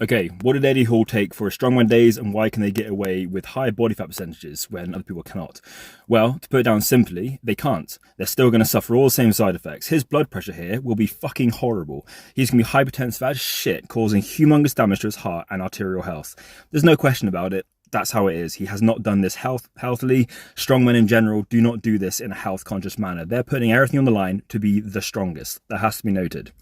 Okay, what did Eddie Hall take for his strongman days, and why can they get away with high body fat percentages when other people cannot? Well, to put it down simply, they can't. They're still going to suffer all the same side effects. His blood pressure here will be fucking horrible. He's going to be hypertensive as shit, causing humongous damage to his heart and arterial health. There's no question about it. That's how it is. He has not done this healthily. Strongmen in general do not do this in a health conscious manner. They're putting everything on the line to be the strongest. That has to be noted.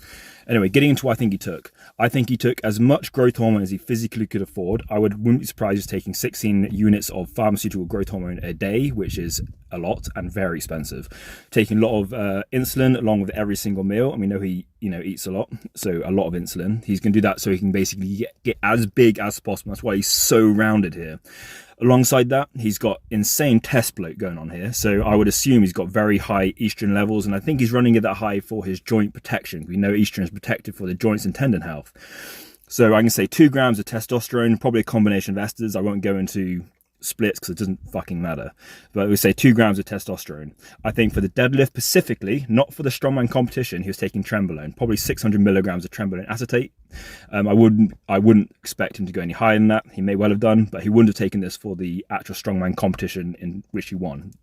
Anyway, getting into what I think he took. I think he took as much growth hormone as he physically could afford. Wouldn't be surprised he's taking 16 units of pharmaceutical growth hormone a day, which is a lot and very expensive. Taking a lot of insulin along with every single meal, and we know he eats a lot, so a lot of insulin. He's going to do that so he can basically get as big as possible. That's why he's so rounded here. Alongside that, he's got insane test bloat going on here, so I would assume he's got very high estrogen levels, and I think he's running it that high for his joint protection. We know estrogen is protective for the joints and tendon health. So I can say 2 grams of testosterone, probably a combination of esters. I won't go into splits because it doesn't fucking matter, but we say 2 grams of testosterone. I think for the deadlift specifically, not for the strongman competition, he was taking trenbolone, probably 600 milligrams of trenbolone acetate. I wouldn't expect him to go any higher than that. He may well have done, but he wouldn't have taken this for the actual strongman competition in which he won.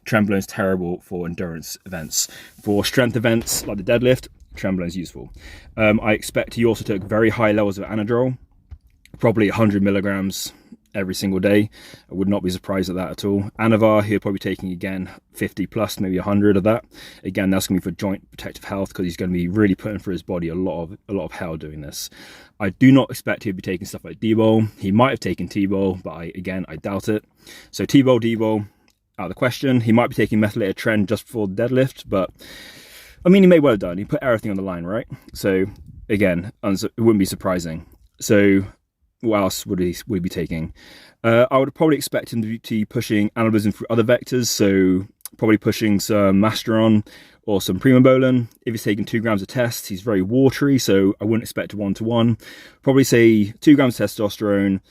Trenbolone is terrible for endurance events. For strength events like the deadlift, trenbolone is useful. I expect he also took very high levels of anadrol, probably 100 milligrams every single day. I would not be surprised at that at all. Anavar, he'll probably be taking again 50 plus, maybe 100 of that. Again, that's going to be for joint protective health because he's going to be really putting for his body a lot of hell doing this. I do not expect he'll be taking stuff like D-bol. He might have taken T-bol, but I doubt it. So T-bol, D-bol, out of the question. He might be taking methylated tren just before the deadlift, but I mean, he may well have done. He put everything on the line, right? So again, it wouldn't be surprising. So what else would he be taking? I would probably expect him to be pushing anabolism through other vectors, so probably pushing some masteron or some primobolan. If he's taking 2 grams of test, he's very watery, so I wouldn't expect a 1-to-1. Probably say 2 grams of testosterone,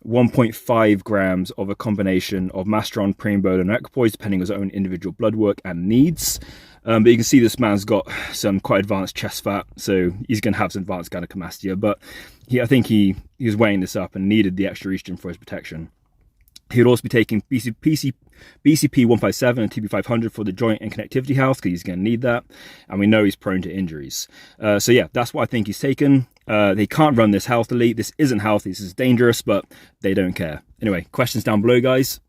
1.5 grams of a combination of masteron, primobolan, and equipoise, depending on his own individual blood work and needs. But you can see this man's got some quite advanced chest fat, so he's going to have some advanced gynecomastia. But I think he was weighing this up and needed the extra estrogen for his protection. He would also be taking BCP 157 and TB 500 for the joint and connectivity health, because he's going to need that. And we know he's prone to injuries. So yeah, that's what I think he's taken. They can't run this healthily. This isn't healthy. This is dangerous, but they don't care. Anyway, questions down below, guys.